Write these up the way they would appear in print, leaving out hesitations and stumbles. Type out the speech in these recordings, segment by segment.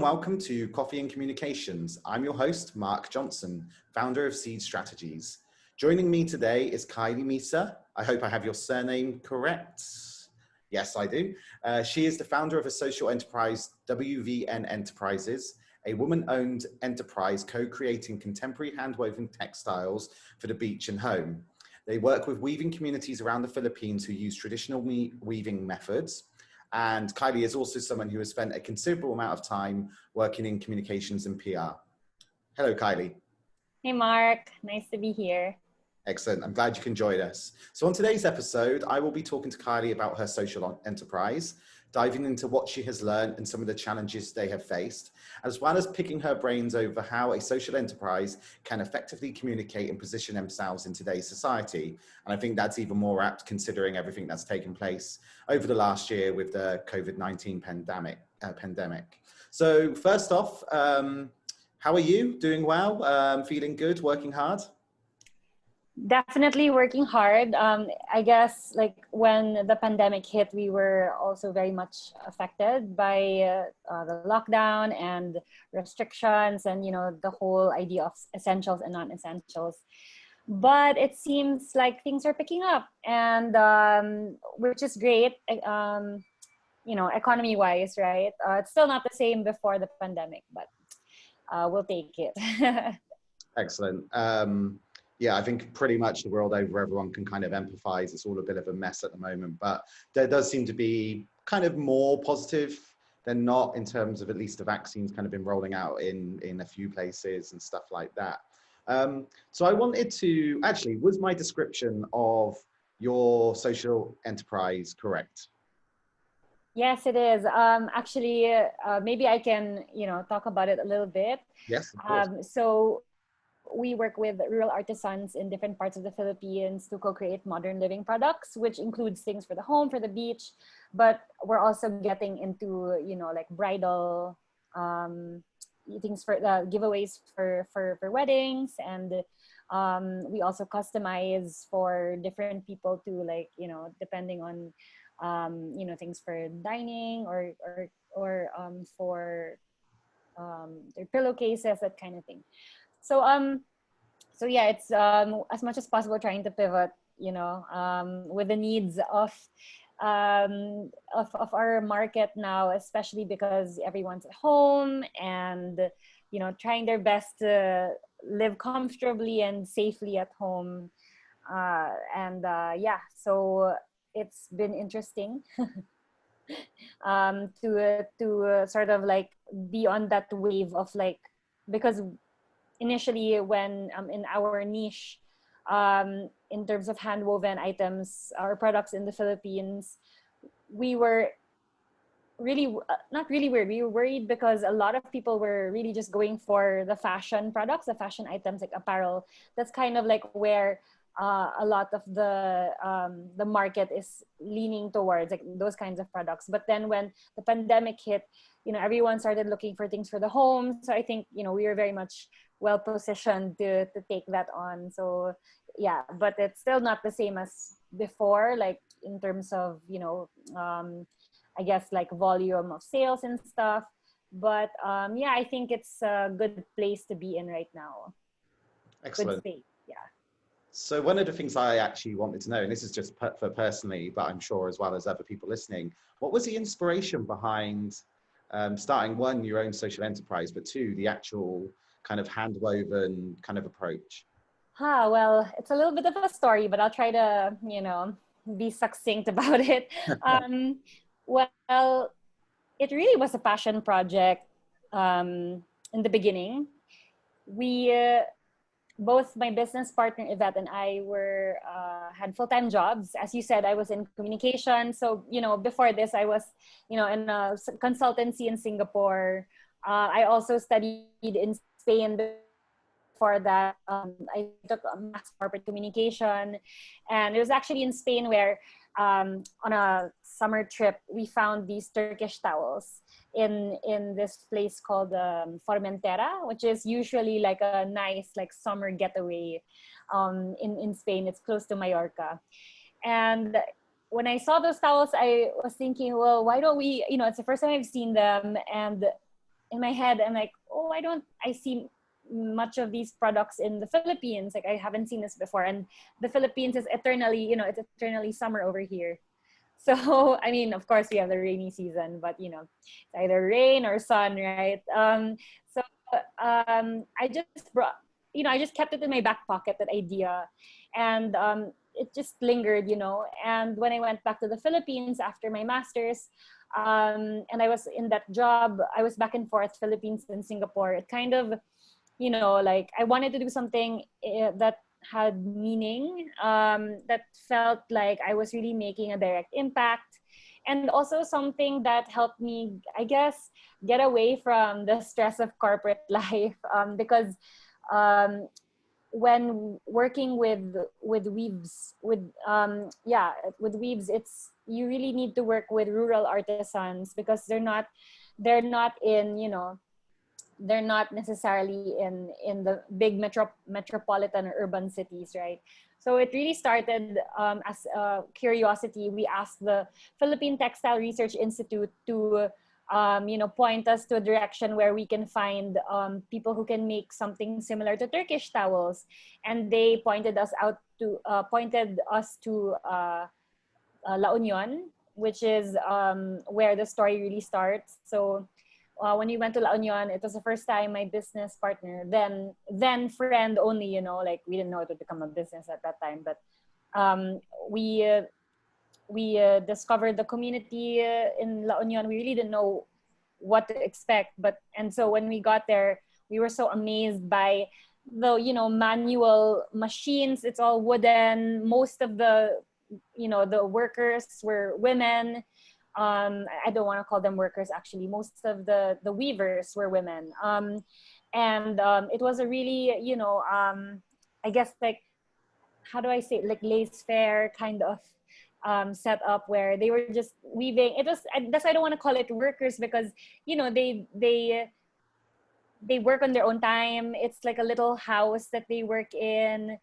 welcome to Coffee and Communications. I'm your host, Mark Johnson, founder of Seed Strategies. Joining me today is Angelica Misa. I hope I have your surname correct. Yes, I do. She is the founder of a social enterprise, WVN Enterprises, a woman-owned enterprise co-creating contemporary handwoven textiles for the beach and home. They work with weaving communities around the Philippines who use traditional weaving methods. And Kylie is also someone who has spent a considerable amount of time working in communications and PR. Hello, Kylie. Hey, Mark. Nice to be here. Excellent. I'm glad you can join us. So on today's episode, I will be talking to Kylie about her social enterprise, diving into what she has learned and some of the challenges they have faced, as well as picking her brains over how a social enterprise can effectively communicate and position themselves in today's society. And I think that's even more apt considering everything that's taken place over the last year with the COVID-19 pandemic. So first off, how are you? Doing well? Feeling good? Working hard? Definitely working hard. I guess like when the pandemic hit, we were also very much affected by the lockdown and restrictions and, you know, the whole idea of essentials and non-essentials. But it seems like things are picking up, and which is great, you know, economy-wise, right? It's still not the same before the pandemic, but we'll take it. Excellent. Yeah, I think pretty much the world over, everyone can kind of empathize. It's all a bit of a mess at the moment, but there does seem to be kind of more positive than not in terms of at least the vaccines kind of been rolling out in a few places and stuff like that. So I wanted to, actually, was my description of your social enterprise correct? Yes, it is. Actually, maybe I can, you know, talk about it a little bit. Yes, of course. So we work with rural artisans in different parts of the Philippines to co-create modern living products, which includes things for the home, for the beach, but we're also getting into, you know, like bridal things for the giveaways for weddings, and we also customize for different people to, like, you know, depending on you know, things for dining or for their pillowcases, that kind of thing. So so yeah, it's as much as possible trying to pivot, you know, with the needs of our market now, especially because everyone's at home and, you know, trying their best to live comfortably and safely at home. Yeah, so it's been interesting to sort of like be on that wave of, like, because initially when in our niche, in terms of handwoven items or products in the Philippines, we were really not really worried. We were worried because a lot of people were really just going for the fashion products, the fashion items like apparel. That's kind of like where a lot of the market is leaning towards, like those kinds of products. But then when the pandemic hit, you know, everyone started looking for things for the home. So I think, you know, we were very much well positioned to take that on. So yeah, but it's still not the same as before, like in terms of, you know, I guess like volume of sales and stuff. But yeah, I think it's a good place to be in right now. Excellent. Good space, yeah. So one of the things I actually wanted to know, and this is just for personally, but I'm sure as well as other people listening, what was the inspiration behind starting, one, your own social enterprise, but two, the actual kind of handwoven kind of approach? Well, it's a little bit of a story, but I'll try to, you know, be succinct about it. Well, it really was a passion project in the beginning. We both my business partner Yvette and I were had full-time jobs. As you said, I was in communication. So, you know, before this, I was, you know, in a consultancy in Singapore. I also studied in Spain. For that, I took a mass corporate communication, and it was actually in Spain where on a summer trip we found these Turkish towels in this place called Formentera, which is usually like a nice like summer getaway in Spain. It's close to Mallorca. And when I saw those towels, I was thinking, well, why don't we, you know, it's the first time I've seen them, and in my head, I'm like, oh, I see much of these products in the Philippines. Like, I haven't seen this before. And the Philippines is eternally, it's eternally summer over here. So, I mean, of course, we have the rainy season, but it's either rain or sun, right? So, I just I just kept it in my back pocket, that idea, and it just lingered, And when I went back to the Philippines after my master's, and I was in that job, I was back and forth, Philippines and Singapore. It kind of, like I wanted to do something that had meaning, that felt like I was really making a direct impact, and also something that helped me, I guess, get away from the stress of corporate life, because um, when working with weaves, with weaves, it's, you really need to work with rural artisans, because they're not in, they're not necessarily in the big metropolitan or urban cities, right? So it really started as a curiosity. We asked the Philippine Textile Research Institute to point us to a direction where we can find people who can make something similar to Turkish towels, and they pointed us to La Union, which is where the story really starts. So when we went to La Union, it was the first time my business partner, then friend only, like we didn't know it would become a business at that time, but um, we uh, we discovered the community in La Union. We really didn't know what to expect, and so when we got there, we were so amazed by the manual machines. It's all wooden. Most of the workers were women. I don't want to call them workers, actually. Most of the weavers were women. And it was a really, I guess, like, how do I say it? Like lace fair kind of setup, where they were just weaving. That's why I don't want to call it workers, because they work on their own time. It's like a little house that they work in.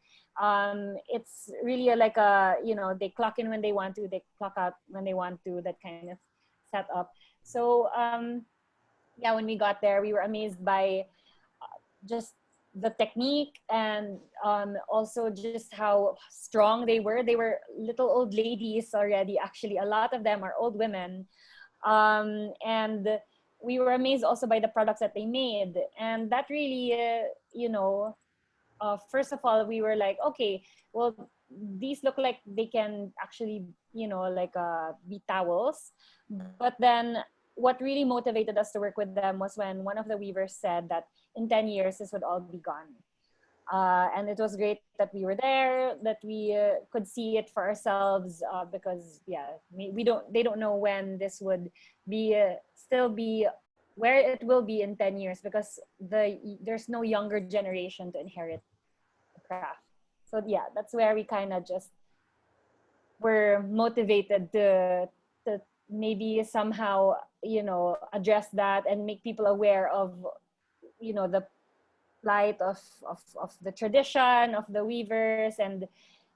It's really like they clock in when they want to, they clock out when they want to, that kind of setup. So yeah, when we got there, we were amazed by just the technique, and also just how strong they were. They were little old ladies already, actually. A lot of them are old women. And we were amazed also by the products that they made. And that really, first of all, we were like, okay, well, these look like they can actually, be towels. But then what really motivated us to work with them was when one of the weavers said that in 10 years, this would all be gone. And it was great that we were there, that we could see it for ourselves, because they don't know when this would be still be where it will be in 10 years, because there's no younger generation to inherit the craft. So yeah, that's where we kind of just were motivated to maybe somehow address that and make people aware of the plight of the tradition of the weavers. And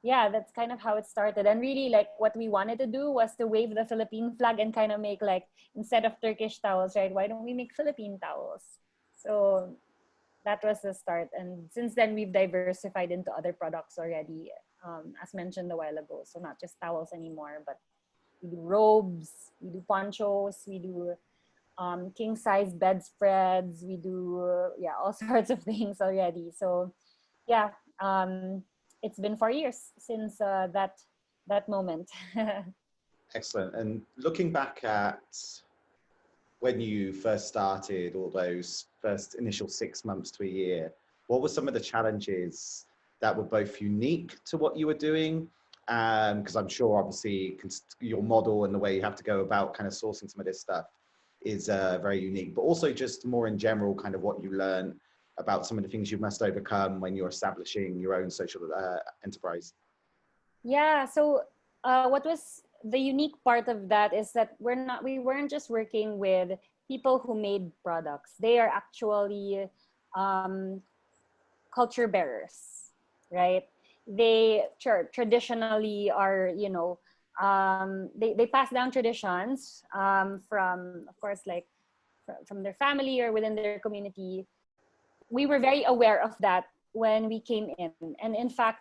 yeah, that's kind of how it started. And really, like, what we wanted to do was to wave the Philippine flag and kind of make, like, instead of Turkish towels, right, why don't we make Philippine towels? So that was the start. And since then, we've diversified into other products already, as mentioned a while ago. So not just towels anymore, but we do robes, we do ponchos, we do king size bedspreads, we do all sorts of things already. So yeah, it's been 4 years since that moment. Excellent. And looking back at when you first started, all those first initial 6 months to a year, what were some of the challenges that were both unique to what you were doing? Because I'm sure, obviously, your model and the way you have to go about kind of sourcing some of this stuff is very unique, but also just more in general, kind of what you learn about some of the things you must overcome when you're establishing your own social enterprise. Yeah. So what was the unique part of that is that we weren't just working with people who made products. They are actually culture bearers, right? They traditionally are, they pass down traditions from, of course, like from their family or within their community. We were very aware of that when we came in. And in fact,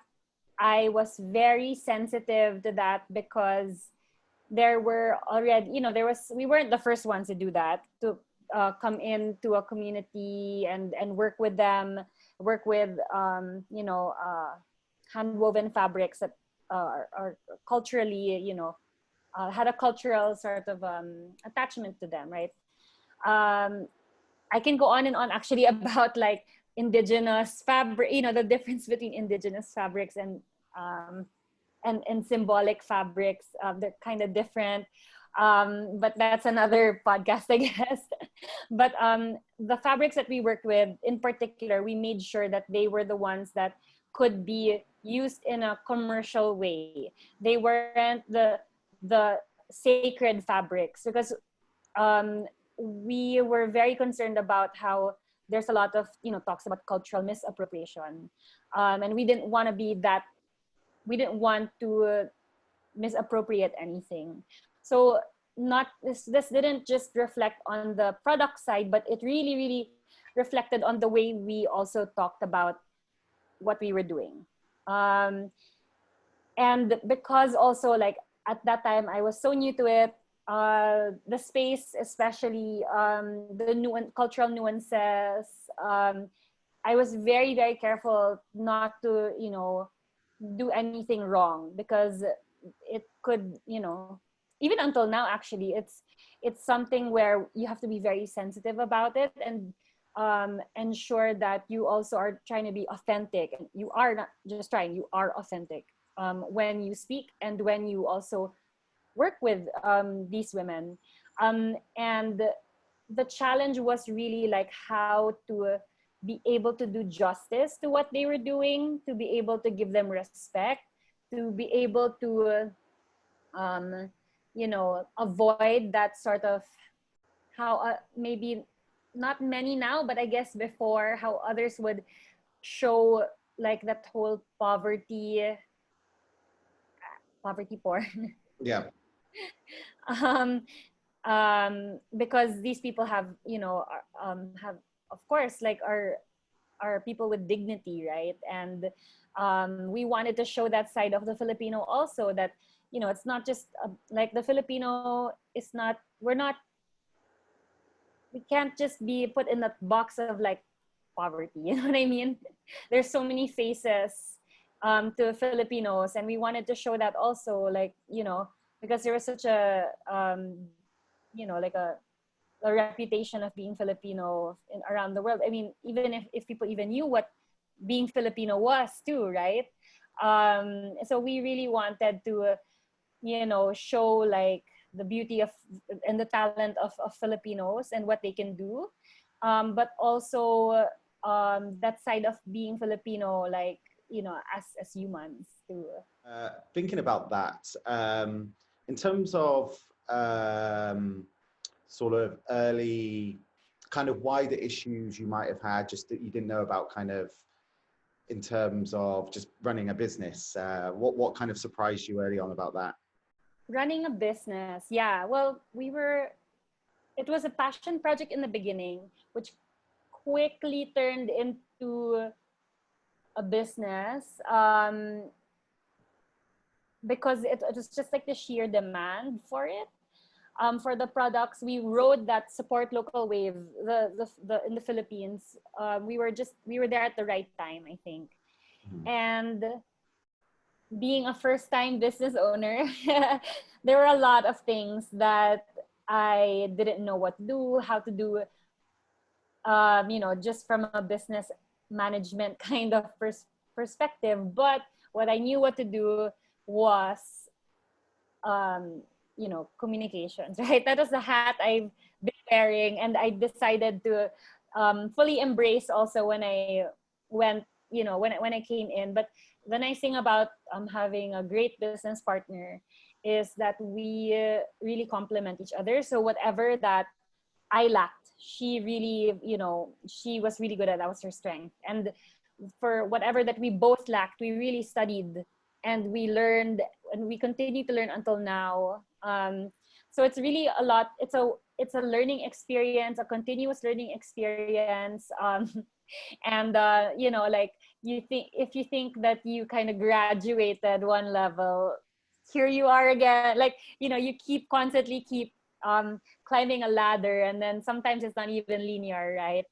I was very sensitive to that because there were already, we weren't the first ones to do that, to come into a community and work with them, work with, hand-woven fabrics that are culturally, had a cultural sort of attachment to them, right? I can go on and on actually about like indigenous fabric, the difference between indigenous fabrics and symbolic fabrics. They're kind of different, but that's another podcast, I guess. But the fabrics that we worked with, in particular, we made sure that they were the ones that could be used in a commercial way. They weren't the sacred fabrics, because we were very concerned about how there's a lot of talks about cultural misappropriation, and we didn't want to be that. We didn't want to misappropriate anything. So this didn't just reflect on the product side, but it really reflected on the way we also talked about what we were doing. And because also, like, at that time I was so new to it, the space, especially the cultural nuances, I was very careful not to do anything wrong, because it could, even until now actually, it's something where you have to be very sensitive about it, and ensure that you also are trying to be authentic, and you are not just trying, you are authentic when you speak and when you also work with these women. And the challenge was really like how to be able to do justice to what they were doing, to be able to give them respect, to be able to avoid that sort of how maybe not many now, but I guess before, how others would show like that whole poverty porn. Yeah. Because these people have have, of course, like are people with dignity, right? And we wanted to show that side of the Filipino also, that it's not just like the Filipino is not, we can't just be put in that box of like poverty, you know what I mean? There's so many faces to Filipinos, and we wanted to show that also, like, because there was such a like a reputation of being Filipino around the world. I mean, even if people even knew what being Filipino was too, right? So we really wanted to show like the beauty of and the talent of Filipinos and what they can do, but also that side of being Filipino, like as humans too. Thinking about that, in terms of sort of early kind of wider issues you might have had just that you didn't know about, kind of in terms of just running a business, what kind of surprised you early on about that? Running a business, yeah. Well, it was a passion project in the beginning, which quickly turned into a business, because it was just like the sheer demand for it. For the products, we rode that support local wave, the in the Philippines. We were there at the right time, I think. Mhm. And being a first-time business owner, there were a lot of things that I didn't know what to do, how to do, just from a business management kind of perspective. But what I knew what to do was, communications, right? That was the hat I've been wearing, and I decided to fully embrace also when I went, when I came in. But the nice thing about having a great business partner is that we really complement each other. So whatever that I lacked, she really, she was really good at. That was her strength. And for whatever that we both lacked, we really studied and we learned, and we continue to learn until now. So it's really a lot. It's a learning experience, a continuous learning experience. And you know, like, you think, if you think that you kind of graduated one level, here you are again. Like, you know, you keep constantly keep climbing a ladder, and then sometimes it's not even linear, right?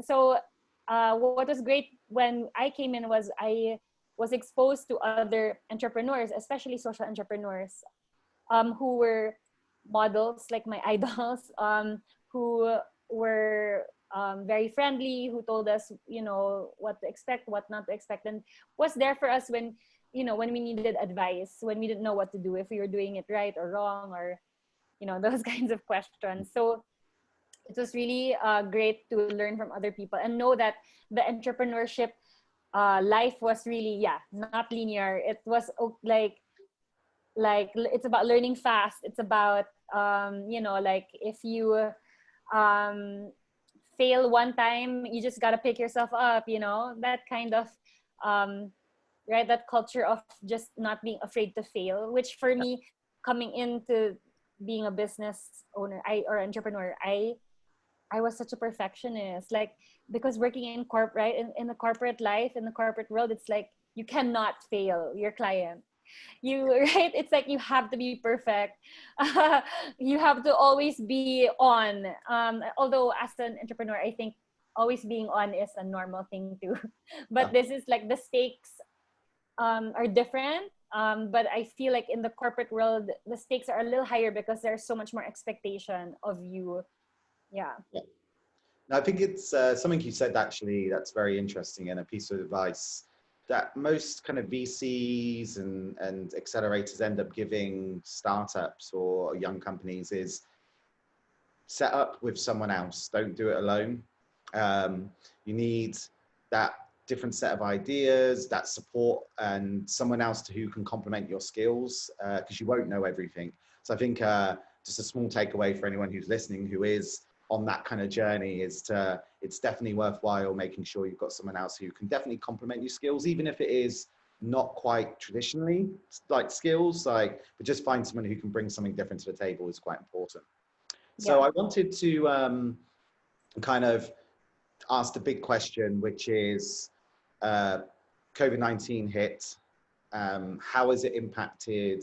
So what was great when I came in was I was exposed to other entrepreneurs, especially social entrepreneurs, who were models, like my idols, who were very friendly, who told us, you know, what to expect, what not to expect, and was there for us when, you know, when we needed advice, when we didn't know what to do, if we were doing it right or wrong, or, you know, those kinds of questions. So it was really great to learn from other people and know that the entrepreneurship life was really, yeah, not linear. It was like it's about learning fast. It's about you know, like, if you um fail one time, you just got to pick yourself up, you know, that kind of um right, that culture of just not being afraid to fail, which for me, coming into being a business owner, or entrepreneur, I was such a perfectionist, like, because working in right, in the corporate life, in the corporate world, it's like you cannot fail your client. You right, it's like you have to be perfect. You have to always be on. Although as an entrepreneur, I think always being on is a normal thing too. But this is like, the stakes are different. But I feel like in the corporate world, the stakes are a little higher because there's so much more expectation of you. Yeah. Yeah. I think it's something you said actually that's very interesting, and a piece of advice that most kind of VCs and accelerators end up giving startups or young companies is set up with someone else. Don't do it alone. You need that different set of ideas, that support, and someone else who can complement your skills, because you won't know everything. So I think just a small takeaway for anyone who's listening who is on that kind of journey is it's definitely worthwhile making sure you've got someone else who can definitely complement your skills, even if it is not quite traditionally like skills, like, but just find someone who can bring something different to the table is quite important. So I wanted to kind of ask the big question, which is COVID-19 hit. How has it impacted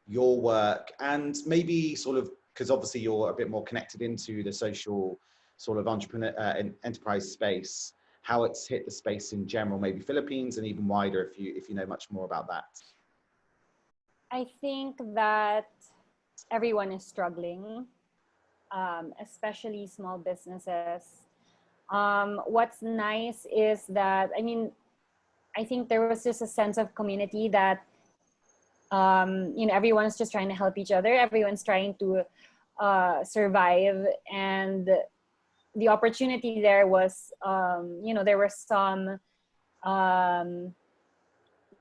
your work, and maybe sort of, because obviously you're a bit more connected into the social sort of entrepreneur enterprise space, how it's hit the space in general, maybe Philippines and even wider, if you know much more about that. I think that everyone is struggling, especially small businesses. What's nice is that, I mean, I think there was just a sense of community that, you know, everyone's just trying to help each other. Everyone's trying to survive. And the opportunity there was, you know, there were some,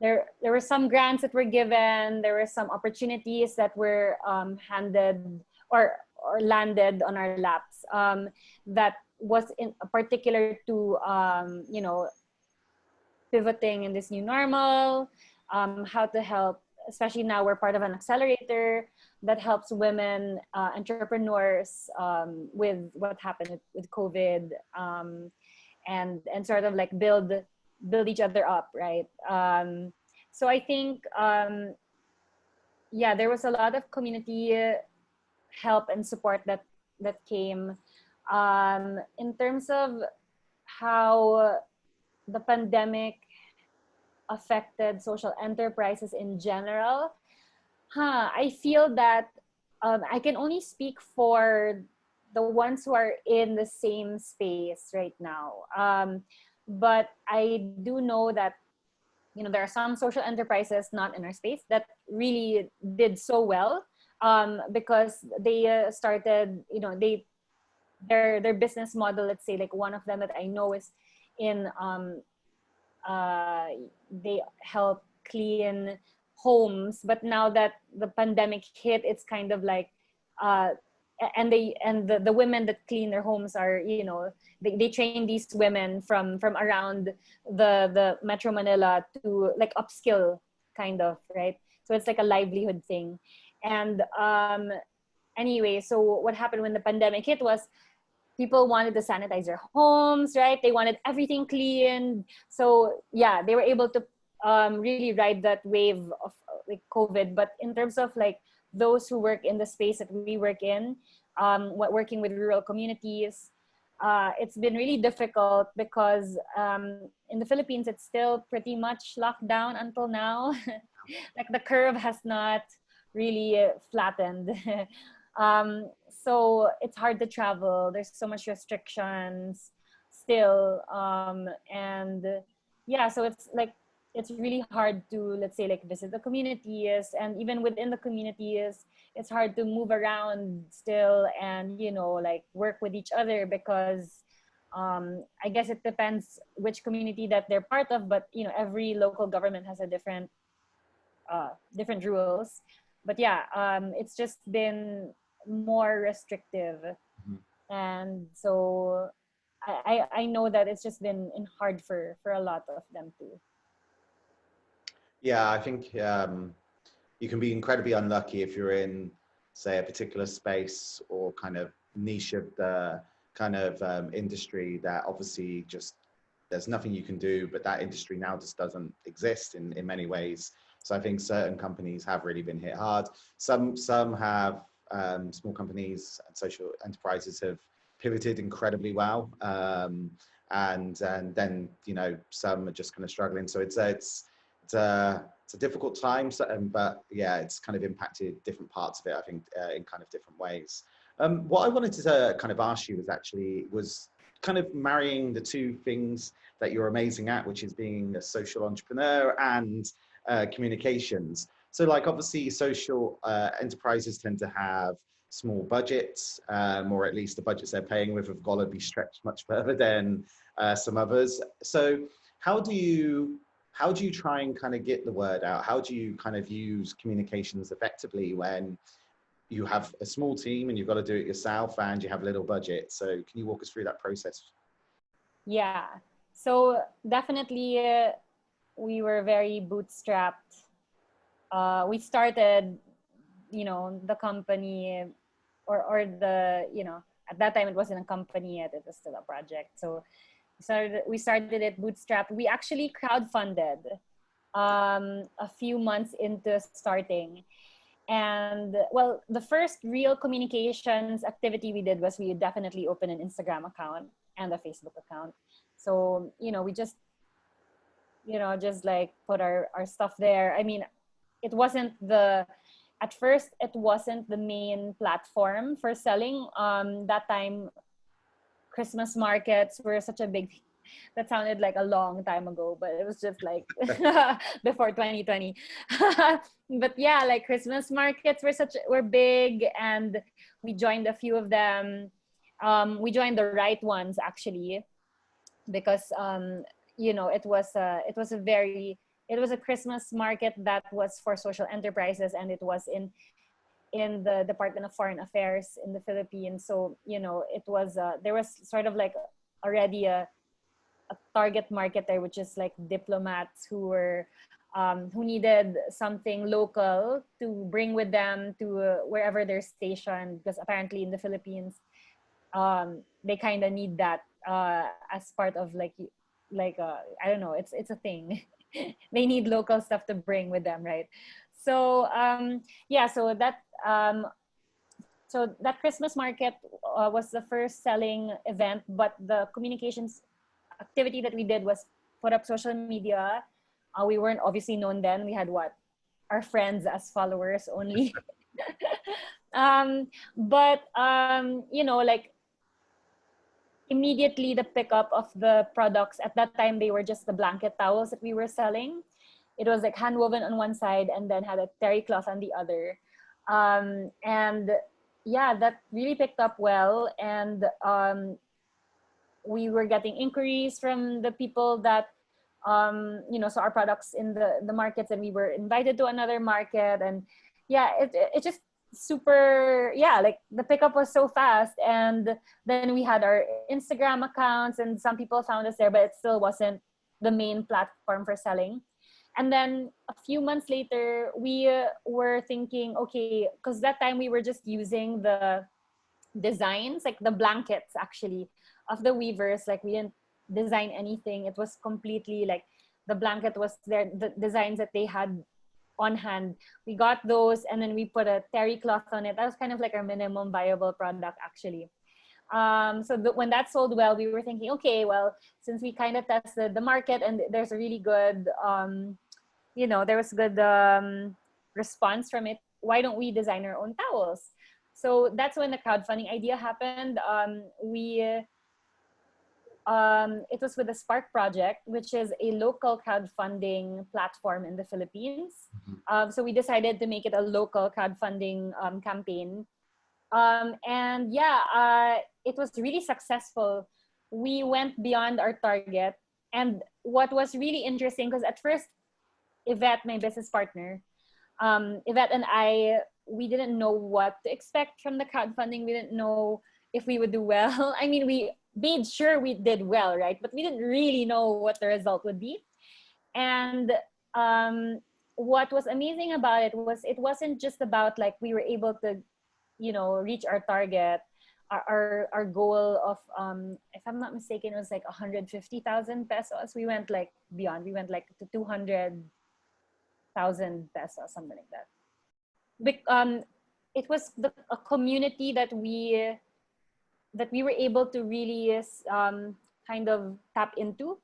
there were some grants that were given. There were some opportunities that were handed or landed on our laps, that was in particular to, you know, pivoting in this new normal, how to help, especially now we're part of an accelerator that helps women entrepreneurs with what happened with COVID, and sort of like build each other up, right? So I think, yeah, there was a lot of community help and support that came. In terms of how the pandemic affected social enterprises in general, I feel that I can only speak for the ones who are in the same space right now. But I do know that, you know, there are some social enterprises not in our space that really did so well, because they started, you know, their business model, let's say, like one of them that I know is in they help clean homes, but now that the pandemic hit, it's kind of like and the women that clean their homes are, you know, they train these women from around the Metro Manila to like upskill kind of, right? So it's like a livelihood thing. And anyway, so what happened when the pandemic hit was people wanted to sanitize their homes, right? They wanted everything clean. So yeah, they were able to really ride that wave of like COVID. But in terms of like those who work in the space that we work in, working with rural communities, it's been really difficult because in the Philippines, it's still pretty much locked down until now. Like the curve has not really flattened. So it's hard to travel. There's so much restrictions still. And yeah, so it's like, it's really hard to, let's say, like visit the communities, and even within the communities, it's hard to move around still and, you know, like work with each other because I guess it depends which community that they're part of, but you know, every local government has a different rules. But yeah, it's just been more restrictive. And so I know that it's just been hard for a lot of them too. Yeah, I think you can be incredibly unlucky if you're in, say, a particular space or kind of niche of the kind of industry that obviously just there's nothing you can do, but that industry now just doesn't exist in many ways. So I think certain companies have really been hit hard. Some have small companies and social enterprises have pivoted incredibly well, and then you know some are just kind of struggling. So it's a difficult time, so, but yeah, it's kind of impacted different parts of it, I think, in kind of different ways. What I wanted to kind of ask you was kind of marrying the two things that you're amazing at, which is being a social entrepreneur and communications. So like obviously social enterprises tend to have small budgets, or at least the budgets they're paying with have got to be stretched much further than some others. So how do you try and kind of get the word out? How do you kind of use communications effectively when you have a small team and you've got to do it yourself and you have little budget? So can you walk us through that process? Yeah, so definitely we were very bootstrapped. We started, you know, the company or the, you know, at that time it wasn't a company yet, it was still a project. So we started it bootstrapped. We actually crowdfunded a few months into starting. And well, the first real communications activity we did was we definitely opened an Instagram account and a Facebook account. So, you know, we just, you know, just like put our stuff there. I mean, it wasn't at first, it wasn't the main platform for selling. That time, Christmas markets were such a big, that sounded like a long time ago, but it was just like before 2020. But yeah, like Christmas markets were big, and we joined a few of them. We joined the right ones actually, because you know, it was a Christmas market that was for social enterprises, and it was in the Department of Foreign Affairs in the Philippines. So, you know, it was there was sort of like already a target market there, which is like diplomats who needed something local to bring with them to wherever they're stationed, because apparently in the Philippines they kind of need that as part of like I don't know, it's a thing. They need local stuff to bring with them, right? So yeah, so that Christmas market was the first selling event, but the communications activity that we did was put up social media. We weren't obviously known then. We had our friends as followers only. But you know, like immediately the pickup of the products, at that time they were just the blanket towels that we were selling. It was like hand woven on one side and then had a terry cloth on the other. And yeah, that really picked up well. And we were getting inquiries from the people that you know, saw our products in the markets, and we were invited to another market. And yeah, it just super, yeah, like the pickup was so fast. And then we had our Instagram accounts, and some people found us there, but it still wasn't the main platform for selling. And then a few months later, we were thinking, okay, because that time we were just using the designs, like the blankets actually, of the weavers. Like we didn't design anything. It was completely like the blanket was there, the designs that they had on hand. We got those and then we put a terry cloth on it. That was kind of like our minimum viable product actually. When that sold well, we were thinking, okay, well, since we kind of tested the market and there's a really good, there was good response from it, why don't we design our own towels? So that's when the crowdfunding idea happened. It was with the Spark Project, which is a local crowdfunding platform in the Philippines. So we decided to make it a local crowdfunding campaign. It was really successful. We went beyond our target. And what was really interesting, because at first, Yvette, my business partner, Yvette and I, we didn't know what to expect from the crowdfunding. We didn't know if we would do well. I mean, we made sure we did well, right? But we didn't really know what the result would be. And what was amazing about it was it wasn't just about like we were able to, reach our target, our goal of, if I'm not mistaken, it was like 150,000 pesos. We went like beyond. We went like to 200,000 pesos, something like that. It was a community that we were able to really kind of tap into.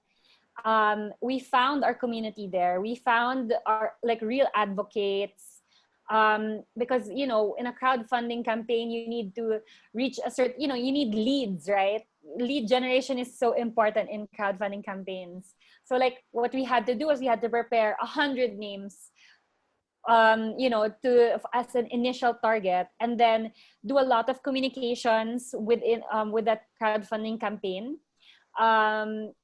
We found our community there. We found our like real advocates, because in a crowdfunding campaign you need to reach a certain, you need leads, right? Lead generation is so important in crowdfunding campaigns. So like what we had to do is we had to prepare 100 names, as an initial target, and then do a lot of communications within with that crowdfunding campaign, to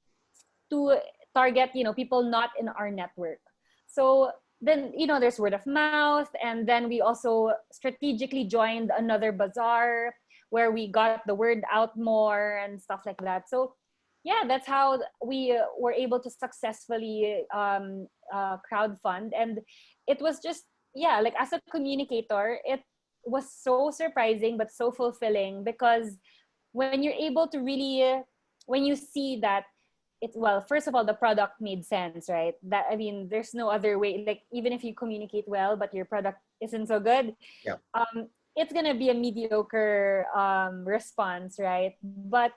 target people not in our network. So then there's word of mouth, and then we also strategically joined another bazaar where we got the word out more and stuff like that. So yeah, that's how we were able to successfully crowdfund. And it was just, yeah, like as a communicator, it was so surprising but so fulfilling, because when you're able to really, when you see that well, first of all, the product made sense, right? That, I mean, there's no other way. Like, even if you communicate well but your product isn't so good, Yeah. It's gonna be a mediocre response, right? But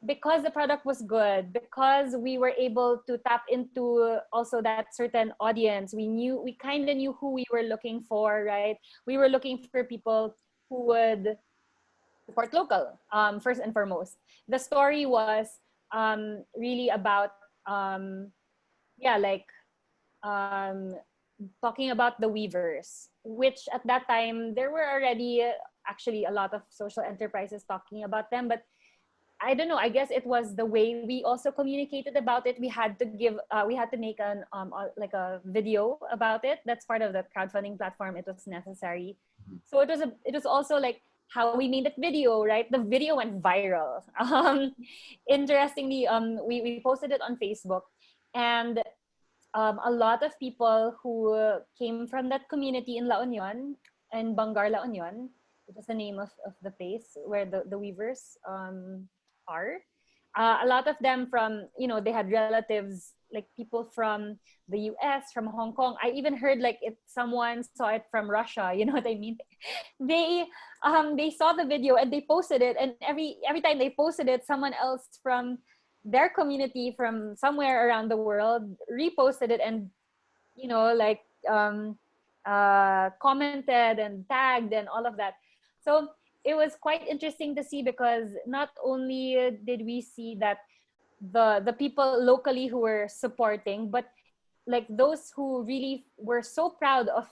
because the product was good, because we were able to tap into also that certain audience, we kind of knew who we were looking for, right? We were looking for people who would support local, first and foremost. The story was really about um, talking about the weavers, which at that time there were already actually a lot of social enterprises talking about them, but I don't know. I guess it was the way we also communicated about it. We had to make like a video about it. That's part of the crowdfunding platform. It was necessary. So it was also like how we made that video, right? The video went viral. Interestingly, we posted it on Facebook, and a lot of people who came from that community in La Union and Bangar La Union, which is the name of the place where the weavers are. A lot of them from, they had relatives, like people from the US, from Hong Kong. I even heard like if someone saw it from Russia, you know what I mean? They saw the video and they posted it, and every time they posted it, someone else from their community from somewhere around the world reposted it and, commented and tagged and all of that. So it was quite interesting to see, because not only did we see that the people locally who were supporting, but like those who really were so proud of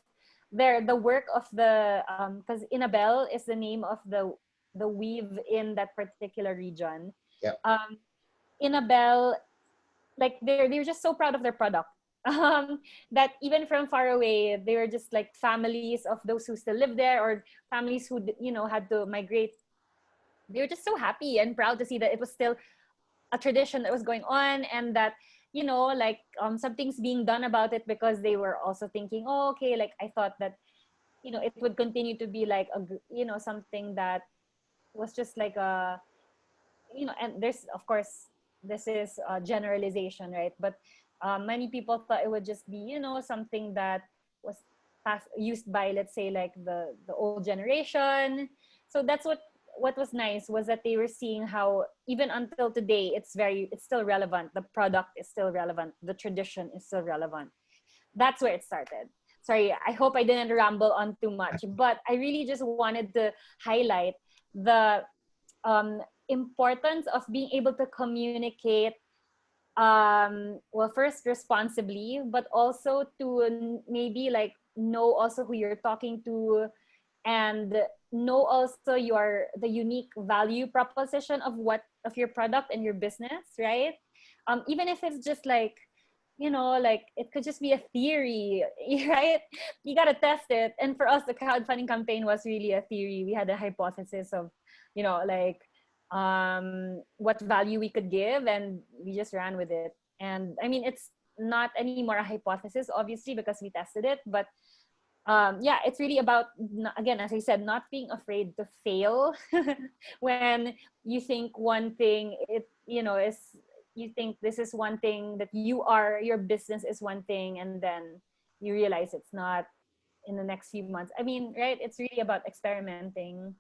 the work of the because Inabel is the name of the weave in that particular region. Yeah. Inabel, like they're just so proud of their product. That even from far away, they were just like families of those who still live there, or families who had to migrate. They were just so happy and proud to see that it was still a tradition that was going on, and that like something's being done about it, because they were also thinking, oh, okay, like I thought that, it would continue to be like something that was just like a, and there's, of course, this is a generalization, right? But many people thought it would just be, something that was used by, let's say, like the old generation. So that's what was nice, was that they were seeing how even until today it's still relevant. The product is still relevant. The tradition is still relevant. That's where it started. Sorry, I hope I didn't ramble on too much, but I really just wanted to highlight the importance of being able to communicate, well, first responsibly, but also to maybe like know also who you're talking to, and know also the unique value proposition of your product and your business, right? Even if it's just like, like it could just be a theory, right? You got to test it. And for us, the crowdfunding campaign was really a theory. We had a hypothesis of, like what value we could give, and we just ran with it. And I mean, it's not anymore a hypothesis, obviously, because we tested it. But yeah, it's really about, again, as I said, not being afraid to fail when you think one thing, is, you think this is one thing, that your business is one thing, and then you realize it's not in the next few months. I mean, right? It's really about experimenting,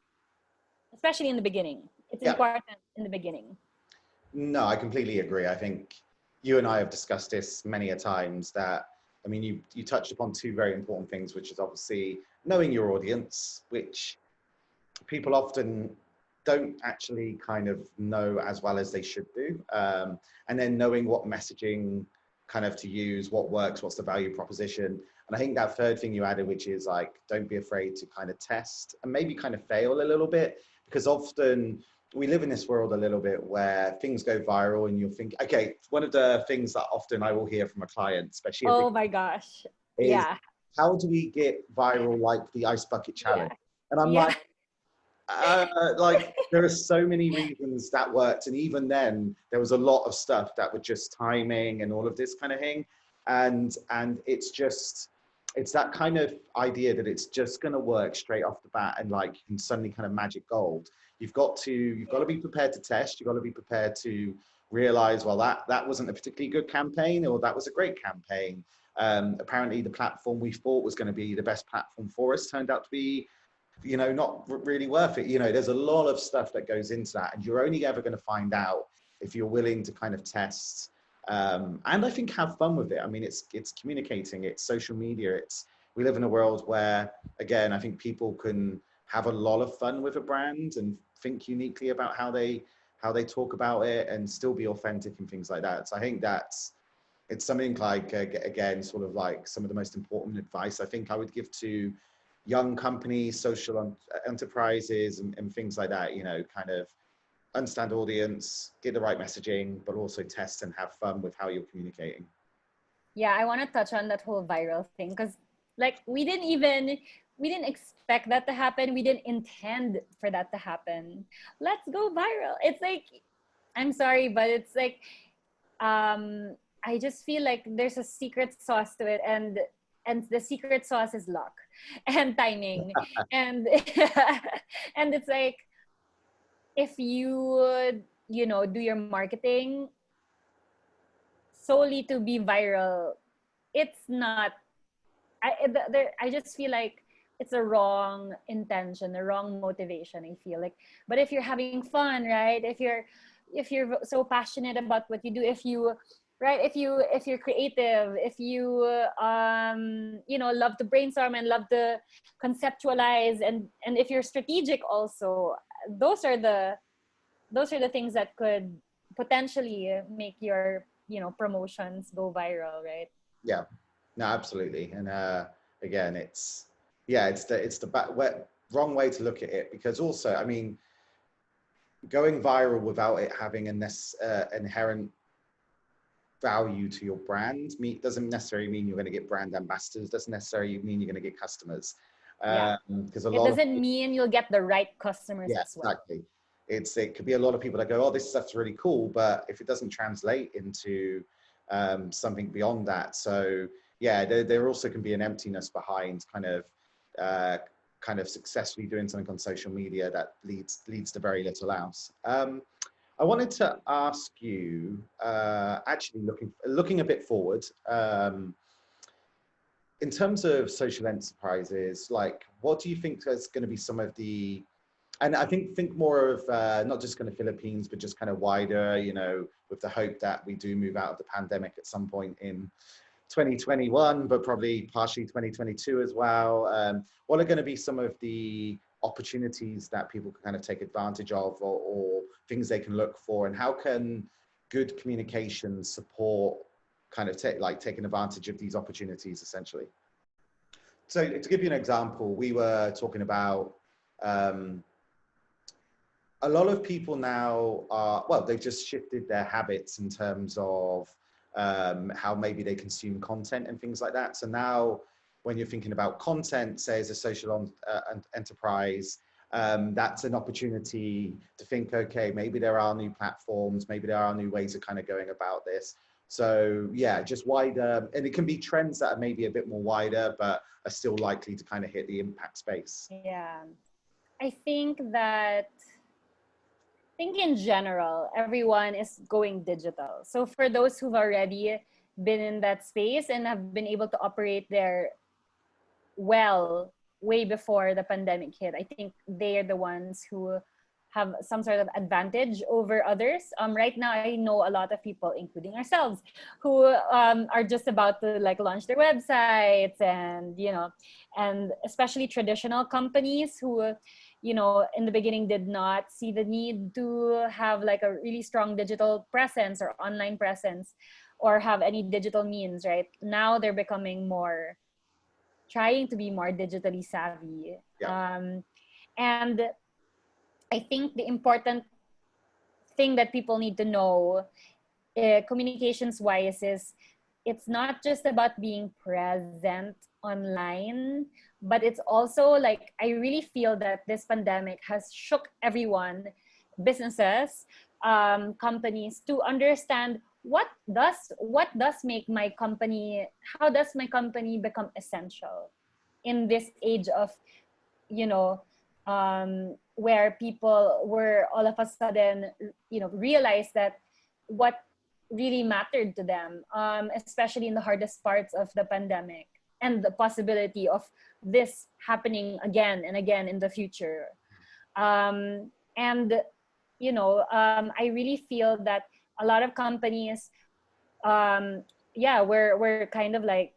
especially in the beginning. It's Yeah. important in the beginning. No, I completely agree. I think you and I have discussed this many a times that, I mean, you touched upon two very important things, which is obviously knowing your audience, which people often don't actually kind of know as well as they should do. And then knowing what messaging kind of to use, what works, what's the value proposition. And I think that third thing you added, which is like, don't be afraid to kind of test and maybe kind of fail a little bit, because often we live in this world a little bit where things go viral and you'll think, okay, one of the things that often I will hear from a client, especially Oh my gosh. is, Yeah. how do we get viral like the ice bucket challenge? Yeah. And I'm Yeah. like, there are so many reasons that worked. And even then, there was a lot of stuff that were just timing and all of this kind of thing. And it's that kind of idea that it's just going to work straight off the bat and like you can suddenly kind of magic gold. You've got to be prepared to test. You've got to be prepared to realize, well, that wasn't a particularly good campaign, or that was a great campaign. Apparently the platform we thought was going to be the best platform for us turned out to be, not really worth it. There's a lot of stuff that goes into that, and you're only ever going to find out if you're willing to kind of test, and I think have fun with it. I mean, it's communicating, it's social media, we live in a world where, again, I think people can have a lot of fun with a brand and think uniquely about how they talk about it and still be authentic and things like that. So I think it's something like, again, sort of like some of the most important advice I think I would give to young companies, social enterprises, and things like that. Kind of understand audience, get the right messaging, but also test and have fun with how you're communicating. Yeah, I want to touch on that whole viral thing, because like we didn't expect that to happen. We didn't intend for that to happen. Let's go viral. It's like, I'm sorry, but it's like, I just feel like there's a secret sauce to it, and the secret sauce is luck and timing. And and it's like, if you do your marketing solely to be viral, it's not, I just feel like it's a wrong intention, a wrong motivation, I feel like. But if you're having fun, right? If you're so passionate about what you do, if you're creative, if you love to brainstorm and love to conceptualize, and if you're strategic also, those are the things that could potentially make your promotions go viral, right? Yeah, no, absolutely. And again, it's the wrong way to look at it, because also, I mean, going viral without it having an inherent value to your brand doesn't necessarily mean you're going to get brand ambassadors, doesn't necessarily mean you're going to get customers. Yeah. Because it doesn't mean you'll get the right customers as well. Exactly. It could be a lot of people that go, oh, this stuff's really cool, but if it doesn't translate into something beyond that. So yeah, there also can be an emptiness behind kind of successfully doing something on social media that leads to very little else. I wanted to ask you, actually looking a bit forward, in terms of social enterprises, like what do you think is going to be some of the, and I think more of not just kind of Philippines, but just kind of wider, you know, with the hope that we do move out of the pandemic at some point in 2021, but probably partially 2022 as well. What are going to be some of the opportunities that people can kind of take advantage of, or things they can look for, and how can good communication support kind of taking advantage of these opportunities essentially? So to give you an example, we were talking about a lot of people now are, well, they've just shifted their habits in terms of how maybe they consume content and things like that. So now when you're thinking about content, say as a social enterprise, that's an opportunity to think, okay, maybe there are new platforms, maybe there are new ways of kind of going about this. So yeah, just wider, and it can be trends that are maybe a bit more wider, but are still likely to kind of hit the impact space. Yeah, I think that in general, everyone is going digital. So for those who've already been in that space and have been able to operate there well way before the pandemic hit, I think they are the ones who have some sort of advantage over others. Right now, I know a lot of people, including ourselves, who are just about to like launch their websites, and and especially traditional companies who, in the beginning did not see the need to have like a really strong digital presence or online presence, or have any digital means. Right now, they're becoming trying to be more digitally savvy. Yeah. And I think the important thing that people need to know, communications wise, is it's not just about being present online, but it's also like, I really feel that this pandemic has shook everyone, businesses, companies, to understand what does make my company, how does my company become essential in this age of, where people were all of a sudden, realize that what really mattered to them, especially in the hardest parts of the pandemic, and the possibility of this happening again and again in the future. And I really feel that a lot of companies, we're kind of like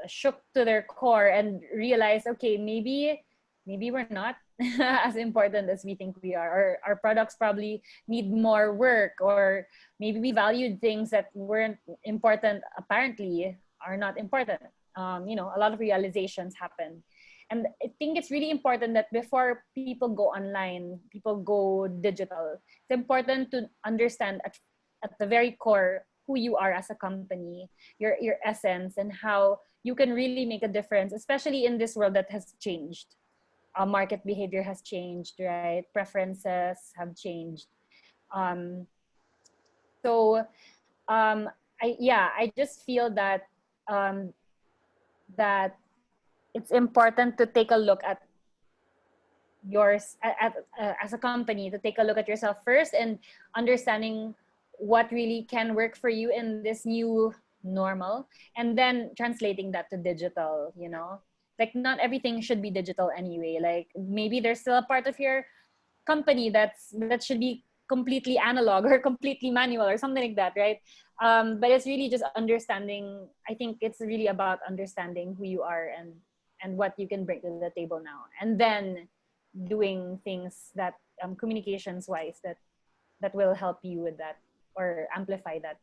shook to their core and realize, okay, maybe we're not as important as we think we are, or our products probably need more work, or maybe we valued things that weren't important, apparently are not important. A lot of realizations happen. And I think it's really important that before people go online, people go digital, it's important to understand at the very core who you are as a company, your essence, and how you can really make a difference, especially in this world that has changed. Market behavior has changed, right? Preferences have changed. I just feel that that it's important to take a look at yours as a company, to take a look at yourself first, and understanding what really can work for you in this new normal, and then translating that to digital. Like, not everything should be digital anyway. Like, maybe there's still a part of your company that should be completely analog or completely manual or something like that, right? But it's really just understanding. I think it's really about understanding who you are and what you can bring to the table now, and then doing things that, communications wise, that will help you with that or amplify that.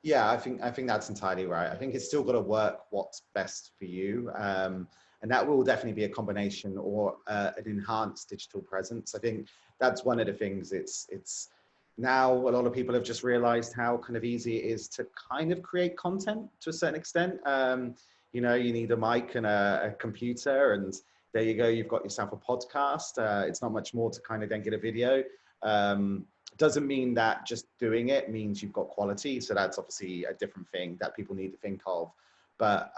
Yeah, I think that's entirely right. I think it's still got to work what's best for you, and that will definitely be a combination or an enhanced digital presence. I think that's one of the things. It's now a lot of people have just realized how kind of easy it is to kind of create content to a certain extent. You need a mic and a computer, and there you go. You've got yourself a podcast. It's not much more to kind of then get a video. Doesn't mean that just doing it means you've got quality. So that's obviously a different thing that people need to think of. But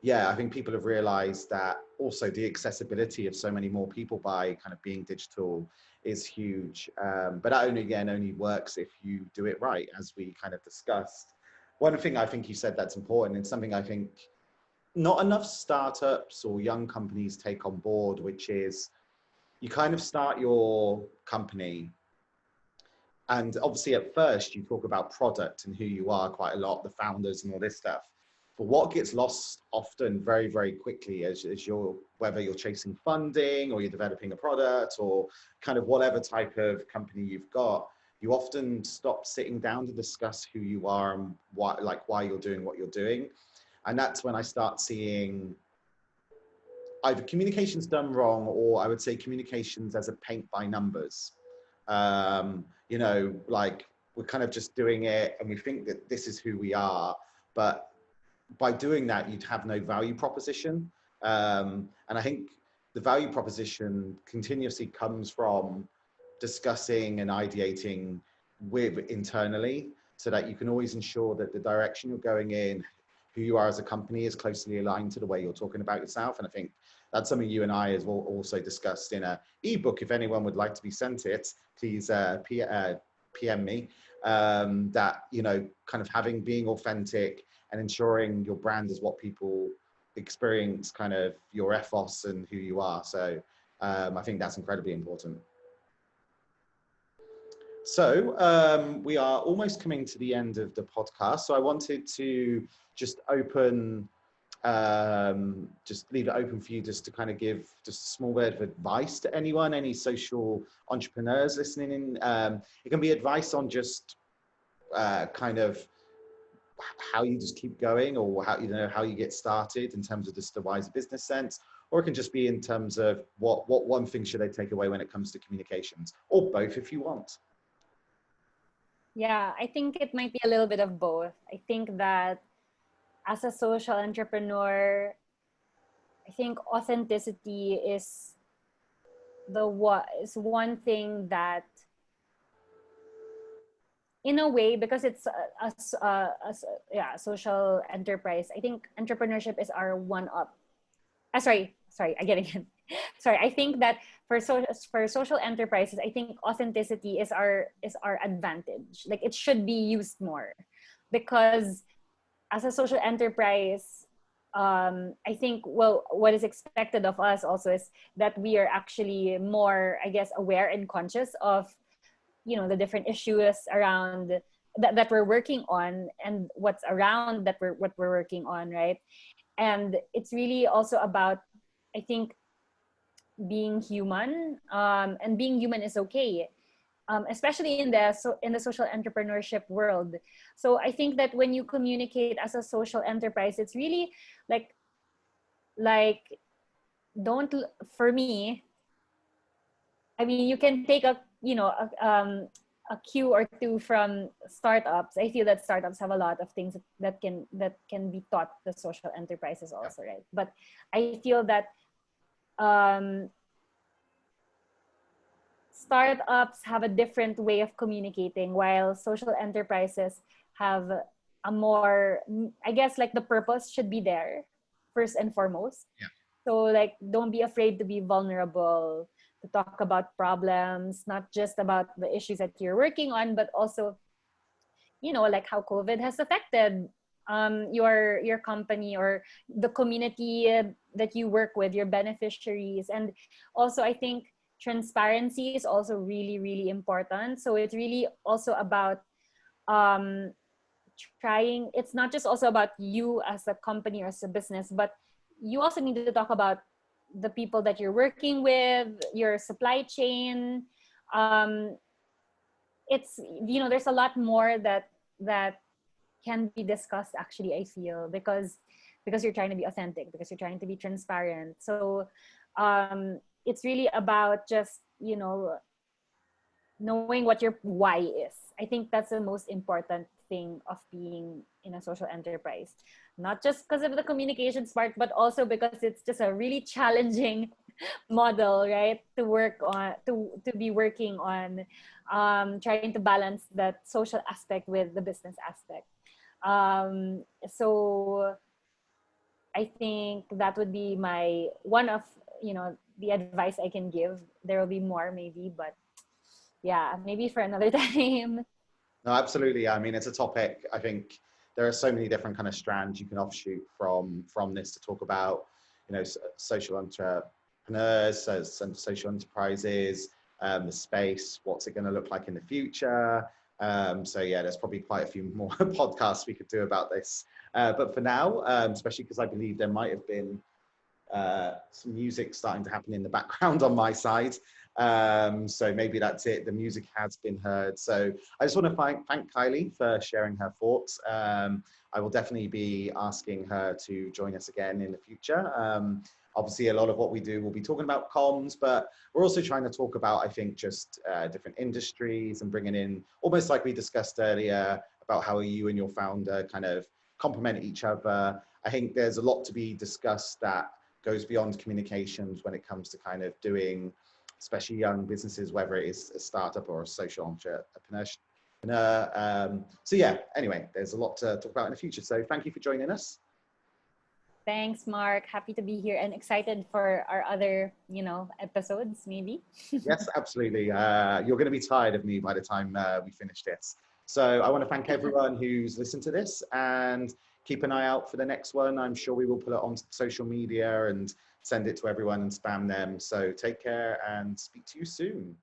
yeah, I think people have realized that also the accessibility of so many more people by kind of being digital is huge. But that only works if you do it right, as we kind of discussed. One thing I think you said that's important, and something I think not enough startups or young companies take on board, which is you kind of start your company, and obviously at first you talk about product and who you are quite a lot, the founders and all this stuff. But what gets lost often very, very quickly is whether you're chasing funding or you're developing a product or kind of whatever type of company you've got, you often stop sitting down to discuss who you are and why you're doing what you're doing. And that's when I start seeing either communications done wrong, or I would say communications as a paint by numbers. You know, like we're kind of just doing it and we think that this is who we are, but by doing that, you'd have no value proposition. And I think the value proposition continuously comes from discussing and ideating with internally, so that you can always ensure that the direction you're going in, who you are as a company, is closely aligned to the way you're talking about yourself. And I think that's something you and I have also discussed in an ebook. If anyone would like to be sent it, please PM me. That, you know, kind of being authentic and ensuring your brand is what people experience, kind of your ethos and who you are. So I think that's incredibly important. So we are almost coming to the end of the podcast. So I wanted to just just leave it open for you just to kind of give just a small word of advice to anyone, any social entrepreneurs listening in. It can be advice on just kind of how you just keep going, or how you get started in terms of just the wiser business sense, or it can just be in terms of what one thing should they take away when it comes to communications, or both if you want. Yeah, I think it might be a little bit of both. I think that as a social entrepreneur, I think authenticity is one thing that, in a way, because it's a social enterprise, I think entrepreneurship is our one up. Sorry, I get it. Sorry, I think that for social enterprises, I think authenticity is our advantage. Like, it should be used more, because as a social enterprise, I think, well, what is expected of us also is that we are actually more, I guess, aware and conscious of, you know, the different issues around that we're working on, and what's around what we're working on, right? And it's really also about, I think, being human, and being human is okay, especially in the social entrepreneurship world. So I think that when you communicate as a social enterprise, it's really like don't, for me, I mean, you can take a cue or two from startups. I feel that startups have a lot of things that can be taught to social enterprises also, right? But I feel that startups have a different way of communicating, while social enterprises have a more, I guess, like, the purpose should be there first and foremost. Yeah. So, like, don't be afraid to be vulnerable, to talk about problems, not just about the issues that you're working on, but also, you know, like how COVID has affected your company or the community that you work with, your beneficiaries. And also, I think transparency is also really, really important. So it's really also about trying, it's not just also about you as a company or as a business, but you also need to talk about the people that you're working with, your supply chain. It's, you know, there's a lot more that can be discussed, actually, I feel, because you're trying to be authentic, because you're trying to be transparent. So it's really about just, you know, knowing what your why is. I think that's the most important thing of being in a social enterprise, not just because of the communications part, but also because it's just a really challenging model, right? To work on, to be working on, trying to balance that social aspect with the business aspect. So I think that would be my one of, the advice I can give. There will be more maybe, but yeah, maybe for another time. No, absolutely. I mean, it's a topic. I think there are so many different kind of strands you can offshoot from this to talk about, social entrepreneurs, some social enterprises, the space, what's it going to look like in the future. So yeah, there's probably quite a few more podcasts we could do about this. But for now, especially because I believe there might have been some music starting to happen in the background on my side. So maybe that's it. The music has been heard. So I just want to thank Kylie for sharing her thoughts. I will definitely be asking her to join us again in the future. Obviously, a lot of what we do will be talking about comms, but we're also trying to talk about, I think, just different industries and bringing in, almost like we discussed earlier, about how you and your founder kind of complement each other. I think there's a lot to be discussed that goes beyond communications when it comes to kind of doing, especially young businesses, whether it is a startup or a social entrepreneur. So yeah, anyway, there's a lot to talk about in the future. So thank you for joining us. Thanks, Mark. Happy to be here and excited for our other, episodes, maybe. Yes, absolutely. You're going to be tired of me by the time we finish this. So I want to thank everyone who's listened to this and keep an eye out for the next one. I'm sure we will put it on social media and send it to everyone and spam them. So take care and speak to you soon.